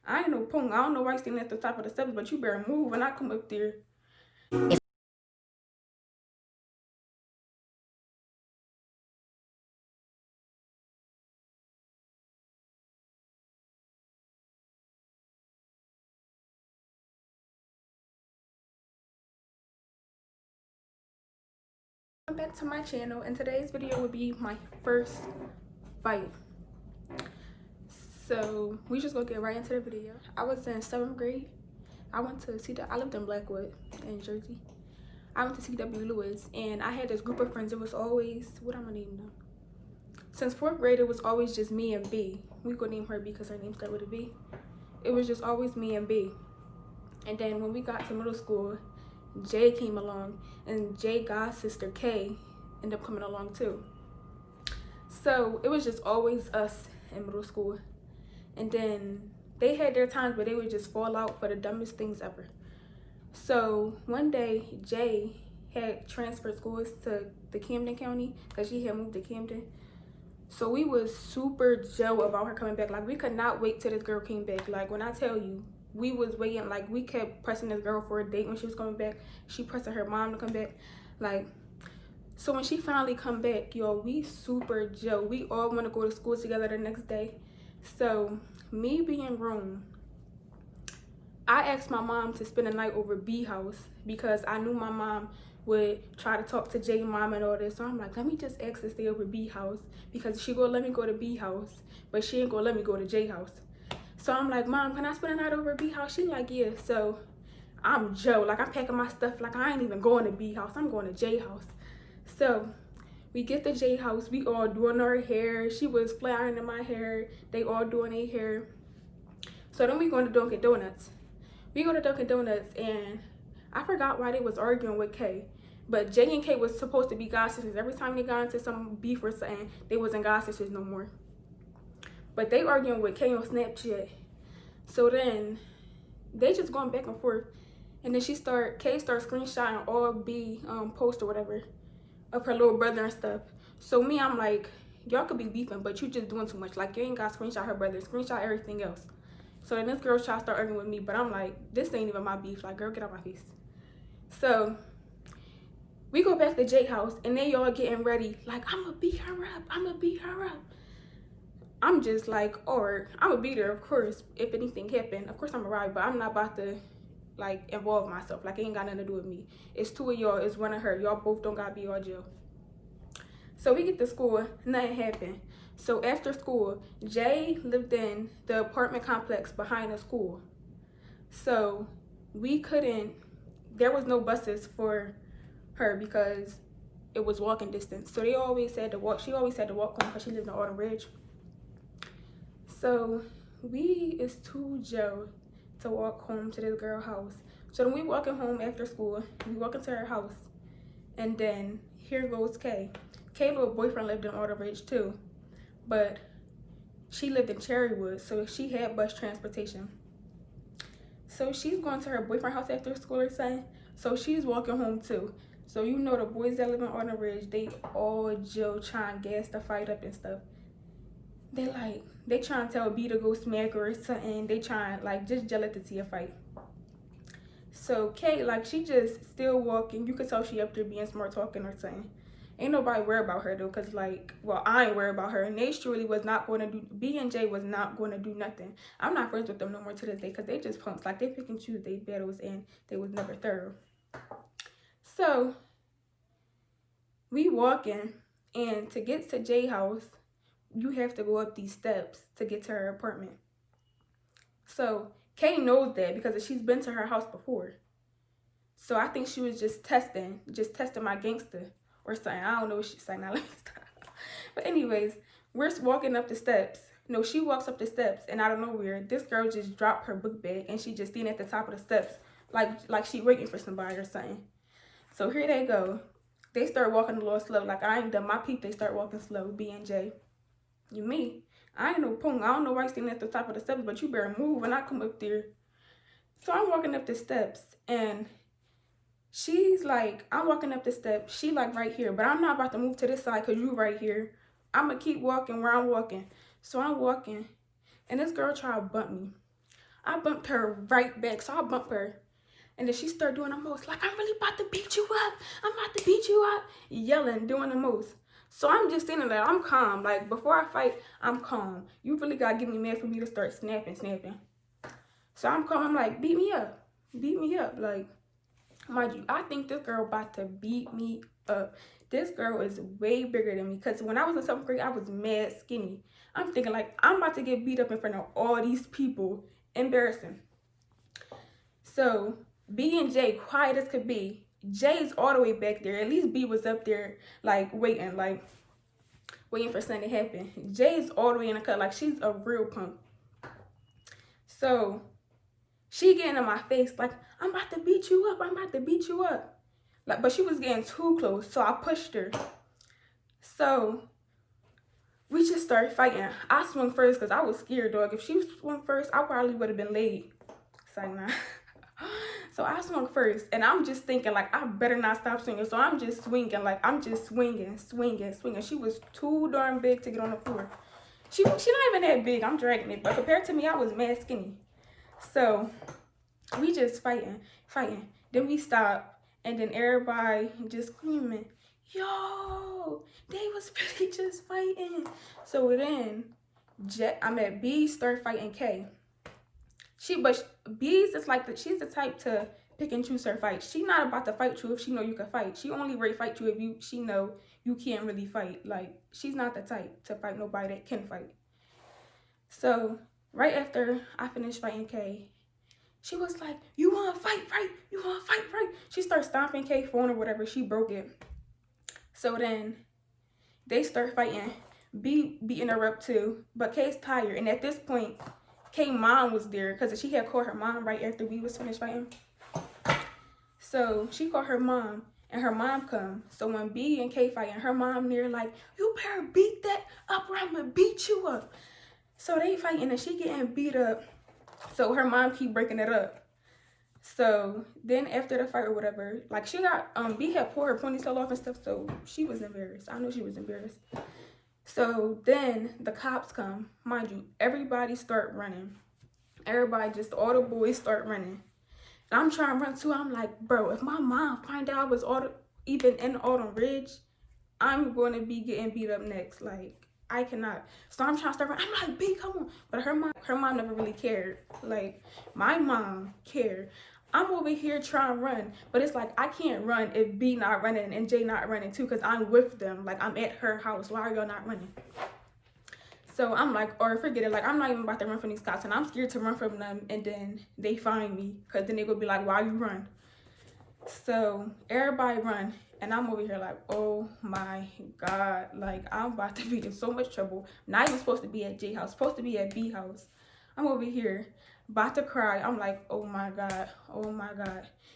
I ain't no punk. I don't know why you standing at the top of the steps, but you better move when I come up there. Welcome back to my channel, and today's video will be my first fight. So we just gonna get right into the video. I was in 7th grade. I lived in Blackwood in Jersey. I went to C.W. Lewis, and I had this group of friends. It was always, what I'm gonna name them? Since 4th grade, it was always just me and B. We gonna name her B because her name started with a B. It was just always me and B. And then when we got to middle school, Jay came along, and Jay God's sister Kay ended up coming along too. So it was just always us in middle school. And then they had their times where they would just fall out for the dumbest things ever. So one day, Jay had transferred schools to the Camden County because she had moved to Camden. So we was super Joe about her coming back. Like, we could not wait till this girl came back. Like, when I tell you, we was waiting. Like, we kept pressing this girl for a date when she was coming back. She pressing her mom to come back. Like, so when she finally come back, y'all, we super Joe. We all want to go to school together the next day. So me being grown, I asked my mom to spend the night over B house because I knew my mom would try to talk to J mom and all this. So I'm like, let me just ask to stay over B house because she gonna let me go to B house, but she ain't gonna let me go to J house. So I'm like, Mom, can I spend the night over B house? She like, yeah. So I'm Joe. Like, I'm packing my stuff. Like, I ain't even going to B house. I'm going to J house. So we get to J house. We all doing our hair. She was flat ironing my hair. They all doing their hair. So then we going to Dunkin' Donuts. We go to Dunkin' Donuts, and I forgot why they was arguing with Kay. But Jay and Kay was supposed to be god sisters. Every time they got into some beef or something, they wasn't god sisters no more. But they arguing with Kay on Snapchat. So then they just going back and forth. And then Kay starts screenshotting all B posts or whatever of her little brother and stuff. So me, I'm like, y'all could be beefing, but you just doing too much. Like, you ain't got to screenshot her brother. Screenshot everything else. So then this girl tried to start arguing with me, but I'm like, this ain't even my beef. Like, girl, get out my face. So we go back to Jay house, and they all getting ready. Like, I'm going to beat her up. I'm going to beat her up. I'm just like, or I'm going to beat her, of course, if anything happened. Of course, I'm a ride, but I'm not about to, like, involve myself. Like, it ain't got nothing to do with me. It's two of y'all. It's one of her. Y'all both don't got to be all jail. So we get to school. Nothing happened. So after school, Jay lived in the apartment complex behind the school. So there was no buses for her because it was walking distance. So she always had to walk home because she lived in Autumn Ridge. So it's too Joe to walk home to this girl's house. So then we walking home after school. We walk into her house. And then here goes Kay. Kay's little boyfriend lived in Autumn Ridge too. But she lived in Cherrywood, so she had bus transportation. So she's going to her boyfriend's house after school or something. So she's walking home too. So you know the boys that live in Autumn Ridge, they all Jill trying to gas the fight up and stuff. They trying to tell B to go smack her or something. They trying just gel it to see a fight. So Kay, she just still walking. You could tell she up there being smart talking or something. Ain't nobody worried about her though, cause I ain't worried about her. And they surely was not going to do. B and J was not going to do nothing. I'm not friends with them no more to this day, cause they just punks. Like, they pick and choose their battles, and they was never thorough. So we walking, and to get to J house, you have to go up these steps to get to her apartment. So Kay knows that because she's been to her house before. So I think she was just testing my gangster or something. I don't know what she's saying. Now let me stop. But anyways, we're walking up the steps. No, she walks up the steps, and out of nowhere, this girl just dropped her book bag, and she just standing at the top of the steps, like she waiting for somebody or something. So here they go. They start walking a little slow. Like, I ain't done my peep. They start walking slow. B and J. You me? I ain't no punk. I don't know why you're standing at the top of the steps, but you better move when I come up there. So I'm walking up the steps, and she's like, I'm walking up the steps. She right here, but I'm not about to move to this side because you right here. I'm going to keep walking where I'm walking. So I'm walking, and this girl tried to bump me. I bumped her right back. So I bumped her. And then she started doing the most. Like, I'm really about to beat you up. I'm about to beat you up. Yelling, doing the most. So I'm just standing there. I'm calm. Like, before I fight, I'm calm. You really got to get me mad for me to start snapping. So I'm calm. I'm like, beat me up. Beat me up. Like, mind you, I think this girl about to beat me up. This girl is way bigger than me. Because when I was in 7th grade, I was mad skinny. I'm thinking, like, I'm about to get beat up in front of all these people. Embarrassing. So B and J, quiet as could be. Jay's all the way back there. At least B was up there, like, waiting for something to happen. Jay's all the way in the cut. Like, she's a real punk. So she getting in my face, like, I'm about to beat you up. I'm about to beat you up. Like, but she was getting too close, so I pushed her. So we just started fighting. I swung first because I was scared, dog. If she swung first, I probably would have been late. Sorry, nah. So I swung first, and I'm just thinking, like, I better not stop swinging. So I'm just swinging, like, I'm just swinging. She was too darn big to get on the floor. She not even that big. I'm dragging it, but compared to me, I was mad skinny. So we just fighting. Then we stop, and then everybody just screaming, yo, they was really just fighting. So then B start fighting K. B's is like she's the type to pick and choose her fights. She not about to fight you if she know you can fight. She only ready fight you if she know you can't really fight. Like, she's not the type to fight nobody that can fight. So right after I finished fighting K, she was like, you want to fight, right? You want to fight, right? She started stomping K's phone or whatever. She broke it. So then they start fighting. B beating her up too, but K's tired. And at this point, K's mom was there because she had called her mom right after we was finished fighting. So she called her mom, and her mom come. So when B and K fighting, her mom near like, you better beat that up or I'm gonna beat you up. So they fighting and she getting beat up. So her mom keep breaking it up. So then after the fight or whatever, like, she got B had pulled her ponytail off and stuff, so she was embarrassed. I know she was embarrassed. So then the cops come. Mind you, everybody start running. Everybody, just all the boys start running. And I'm trying to run too. I'm like, bro, if my mom find out I was even in Autumn Ridge, I'm going to be getting beat up next. Like, I cannot. So I'm trying to start running. I'm like, B, come on. But her mom never really cared. Like, my mom cared. I'm over here trying to run, but it's like, I can't run if B not running and J not running too, because I'm with them. Like, I'm at her house. Why are y'all not running? So I'm like, or forget it. Like, I'm not even about to run from these cops, and I'm scared to run from them, and then they find me, because then they gonna be like, why you run? So everybody run, and I'm over here like, oh my God. Like, I'm about to be in so much trouble. Not even supposed to be at J house, supposed to be at B house. I'm over here about to cry. I'm like, oh my God.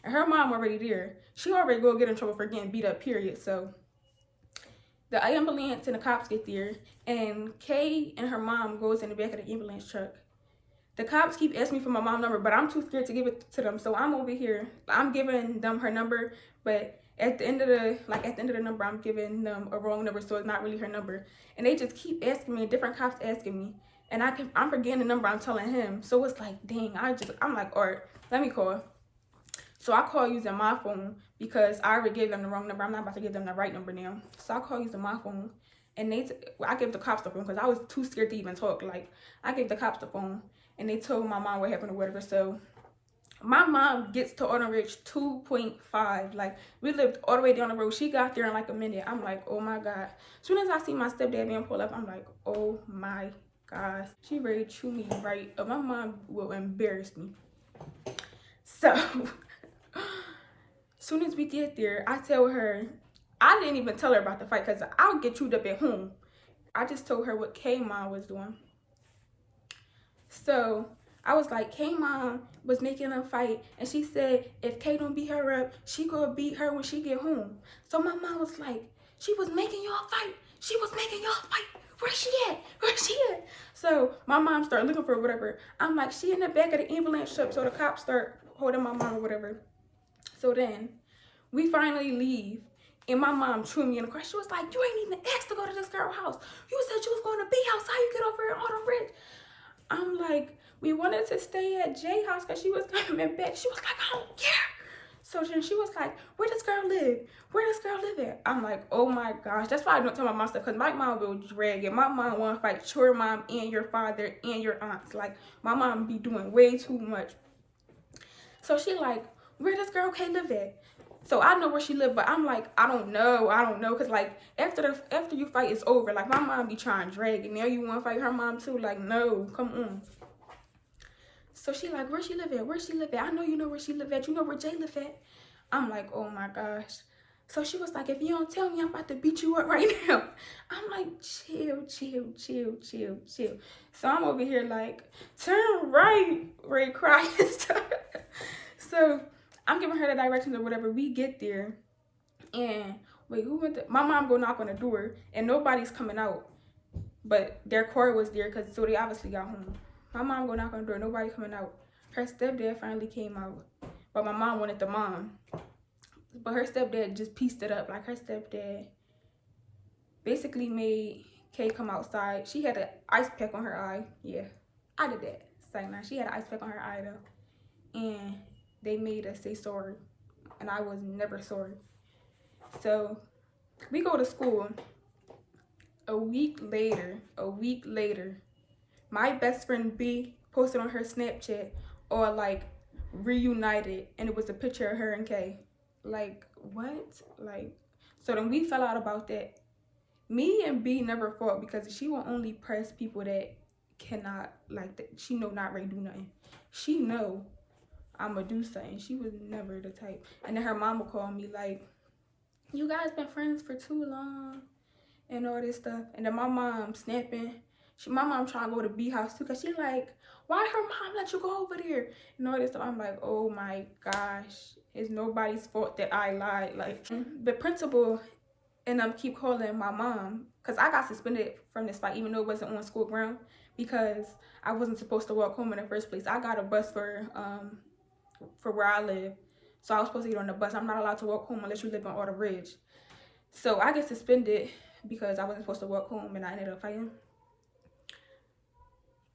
And her mom already there. She already go get in trouble for getting beat up, period. So the ambulance and the cops get there, and Kay and her mom goes in the back of the ambulance truck. The cops keep asking me for my mom's number, but I'm too scared to give it to them. So I'm over here. I'm giving them her number, but at the end of the number, I'm giving them a wrong number, so it's not really her number. And they just keep asking me, different cops asking me. And I'm forgetting the number I'm telling him. So it's like, dang, I'm like, all right, let me call. So I call using my phone because I already gave them the wrong number. I'm not about to give them the right number now. So I call using my phone. And I gave the cops the phone because I was too scared to even talk. Like, I gave the cops the phone, and they told my mom what happened or whatever. So my mom gets to Autumn Ridge 2.5. Like, we lived all the way down the road. She got there in like a minute. I'm like, oh my God. As soon as I see my stepdad man pull up, I'm like, oh my gosh, she ready to chew me right up. My mom will embarrass me. So soon as we get there, I tell her, I didn't even tell her about the fight because I'll get chewed up at home. I just told her what K mom was doing. So I was like, K mom was making them fight, and she said if K don't beat her up, she gonna beat her when she get home. So my mom was like, she was making y'all fight. Where's she at? So my mom started looking for her, whatever. I'm like, she in the back of the ambulance truck. So the cops start holding my mom or whatever. So then we finally leave, and my mom threw me in the car. She was like, you ain't even asked to go to this girl's house. You said you was going to B house. How you get over here in Autumn Ridge? I'm like, we wanted to stay at Jay's house because she was coming back. She was like, I don't care. So then she was like, where does girl live? Where does girl live at? I'm like, oh my gosh. That's why I don't tell my mom stuff, because my mom will drag it. My mom want to fight your mom and your father and your aunts. Like, my mom be doing way too much. So she like, where does girl K live at? So I know where she live, but I'm like, I don't know, because like after you fight, it's over. Like, my mom be trying to drag it. Now you want to fight her mom too? Like, no, come on. So she like, where she live at? Where she live at? I know you know where she live at. You know where Jay live at? I'm like, oh my gosh. So she was like, if you don't tell me, I'm about to beat you up right now. I'm like, chill. So I'm over here like, turn right, Ray crying and stuff. So I'm giving her the directions or whatever. We get there, and wait, who went? My mom go knock on the door, and nobody's coming out, but their car was there, so they obviously got home. My mom go knock on the door, nobody coming out. Her stepdad finally came out, but my mom wanted the mom. But her stepdad just pieced it up. Like, her stepdad basically made Kay come outside. She had an ice pack on her eye. Yeah, I did that. Like, nah, she had an ice pack on her eye though, and they made us say sorry, and I was never sorry. So we go to school. A week later, my best friend B posted on her Snapchat, or like, reunited, and it was a picture of her and Kay. Like, what? Like, so then we fell out about that. Me and B never fought, because she will only press people that cannot, like, that she know not ready to do nothing. She know I'ma do something. She was never the type. And then her mama called me like, you guys been friends for too long and all this stuff. And then my mom snapping. My mom trying to go to B house too, because she like, why her mom let you go over there and all this stuff. I'm like, oh my gosh, it's nobody's fault that I lied. Like, the principal and keep calling my mom, because I got suspended from this fight, even though it wasn't on school ground, because I wasn't supposed to walk home in the first place. I got a bus for where I live, so I was supposed to get on the bus. I'm not allowed to walk home unless you live on Auto Ridge. So I get suspended because I wasn't supposed to walk home, and I ended up fighting.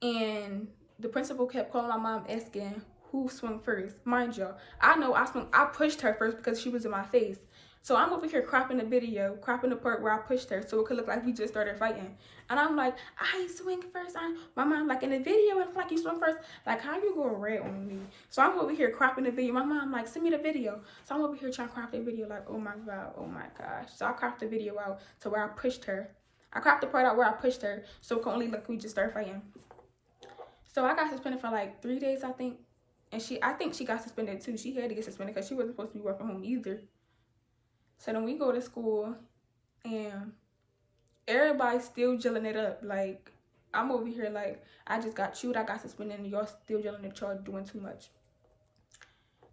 And the principal kept calling my mom, asking who swung first. Mind y'all, I know I pushed her first because she was in my face. So I'm over here cropping the video, cropping the part where I pushed her so it could look like we just started fighting. And I'm like, I swing first. My mom like, in the video it looked like you swung first. Like, how you go red on me? So I'm over here cropping the video. My mom like, send me the video. So I'm over here trying to crop the video like, oh my God, oh my gosh. So I cropped the video out to where I pushed her. I cropped the part out where I pushed her so it could only look like we just started fighting. So I got suspended for like 3 days, I think. And I think she got suspended too. She had to get suspended because she wasn't supposed to be working home either. So then we go to school, and everybody's still gelling it up. Like, I'm over here like, I just got chewed, I got suspended, and y'all still gelling it, y'all doing too much.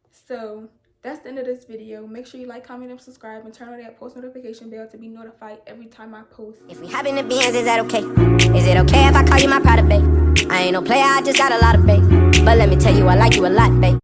So that's the end of this video. Make sure you like, comment, and subscribe, and turn on that post notification bell to be notified every time I post. If we happen to be hands, is that okay? Is it okay if I call you my pride, babe? I ain't no player, I just got a lot of babe. But let me tell you, I like you a lot, babe.